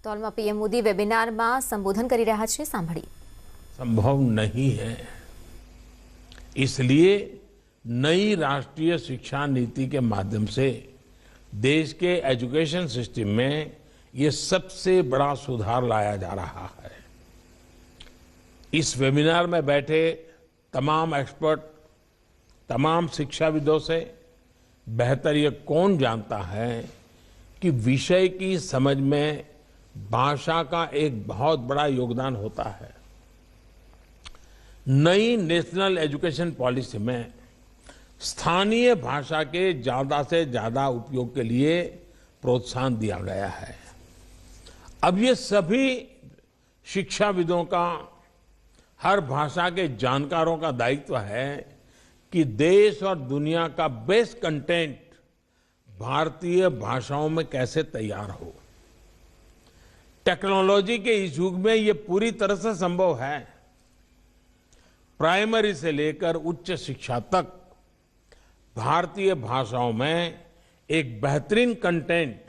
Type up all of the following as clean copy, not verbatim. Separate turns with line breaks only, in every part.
तो हाल में PM Modi webinar में संबोधन कर रहा है, सांभळीए।
संभव नहीं है, इसलिए नई राष्ट्रीय शिक्षा नीति के माध्यम से देश के एजुकेशन सिस्टम में ये सबसे बड़ा सुधार लाया जा रहा है। इस वेबिनार में बैठे तमाम एक्सपर्ट, तमाम शिक्षाविदों से बेहतर ये कौन जानता है कि विषय की समझ में भाषा का एक बहुत बड़ा योगदान होता है। नई नेशनल एजुकेशन पॉलिसी में स्थानीय भाषा के ज्यादा से ज्यादा उपयोग के लिए प्रोत्साहन दिया गया है। अब ये सभी शिक्षाविदों का, हर भाषा के जानकारों का दायित्व है कि देश और दुनिया का बेस्ट कंटेंट भारतीय भाषाओं में कैसे तैयार हो। टेक्नोलॉजी के इस युग में ये पूरी तरह से संभव है। प्राइमरी से लेकर उच्च शिक्षा तक भारतीय भाषाओं में एक बेहतरीन कंटेंट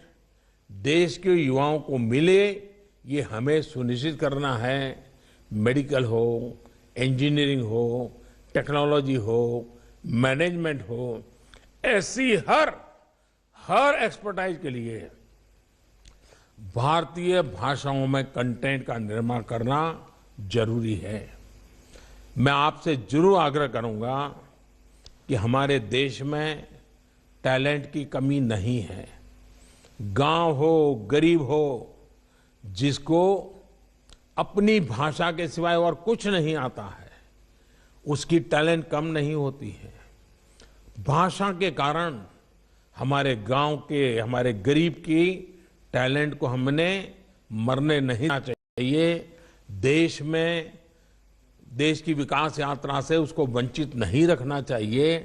देश के युवाओं को मिले, ये हमें सुनिश्चित करना है। मेडिकल हो, इंजीनियरिंग हो, टेक्नोलॉजी हो, मैनेजमेंट हो, ऐसी हर एक्सपर्टाइज के लिए भारतीय भाषाओं में कंटेंट का निर्माण करना जरूरी है। मैं आपसे जरूर आग्रह करूंगा कि हमारे देश में टैलेंट की कमी नहीं है। गांव हो, गरीब हो, जिसको अपनी भाषा के सिवाय और कुछ नहीं आता है, उसकी टैलेंट कम नहीं होती है। भाषा के कारण हमारे गांव के, हमारे गरीब की टैलेंट को हमने मरने नहीं देना चाहिए। देश की विकास यात्रा से उसको वंचित नहीं रखना चाहिए।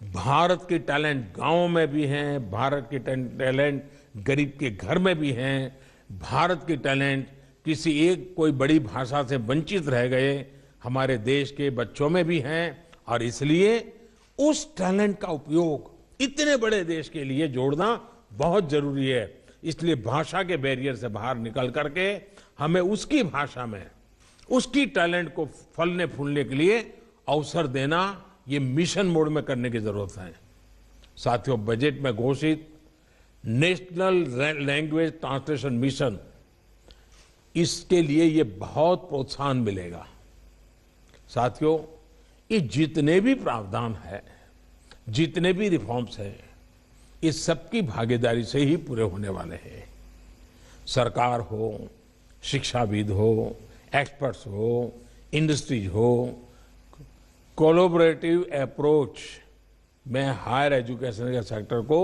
भारत की टैलेंट गांव में भी हैं, भारत की टैलेंट गरीब के घर में भी हैं, भारत की टैलेंट किसी एक कोई बड़ी भाषा से वंचित रह गए हमारे देश के बच्चों में भी हैं। और इसलिए उस टैलेंट का उपयोग इतने बड़े देश के लिए जोड़ना बहुत जरूरी है। इसलिए भाषा के बैरियर से बाहर निकल करके हमें उसकी भाषा में उसकी टैलेंट को फलने फूलने के लिए अवसर देना, ये मिशन मोड में करने की जरूरत है। साथियों, बजट में घोषित नेशनल लैंग्वेज ट्रांसलेशन मिशन, इसके लिए ये बहुत प्रोत्साहन मिलेगा। साथियों, ये जितने भी प्रावधान है, जितने भी रिफॉर्म्स हैं, इस सबकी भागीदारी से ही पूरे होने वाले हैं। सरकार हो, शिक्षाविद हो, एक्सपर्ट्स हो, इंडस्ट्रीज हो, कोलैबोरेटिव अप्रोच में हायर एजुकेशन के सेक्टर को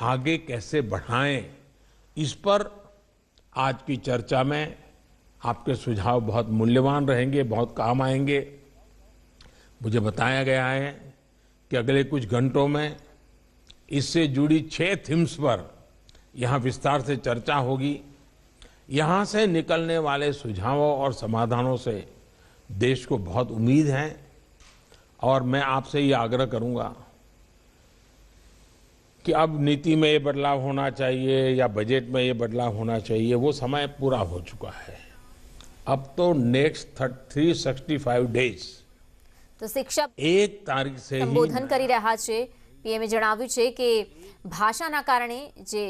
आगे कैसे बढ़ाएं, इस पर आज की चर्चा में आपके सुझाव बहुत मूल्यवान रहेंगे, बहुत काम आएंगे। मुझे बताया गया है कि अगले कुछ घंटों में इससे जुड़ी 6 थीम्स पर यहाँ विस्तार से चर्चा होगी। यहाँ से निकलने वाले सुझावों और समाधानों से देश को बहुत उम्मीद है। और मैं आपसे ये आग्रह करूँगा कि अब नीति में ये बदलाव होना चाहिए या बजट में ये बदलाव होना चाहिए, वो समय पूरा हो चुका है। अब तो नेक्स्ट 365 डेज
तो शिक्षा
1 तारीख से
संबोधन કરી રહ્યા છે। પીએમએ જણાવ્યું છે કે ભાષાના કારણે જે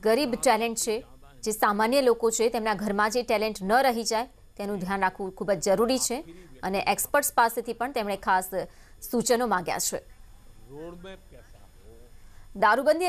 ગરીબ ટેલેન્ટ છે, જે સામાન્ય લોકો છે, તેમના ઘરમાં જે ટેલેન્ટ ન રહી જાય તેનું ધ્યાન રાખવું ખૂબ જ જરૂરી છે। અને એક્સપર્ટ્સ પાસેથી પણ તેમણે ખાસ સૂચનો માંગ્યા છે। દારૂબંધી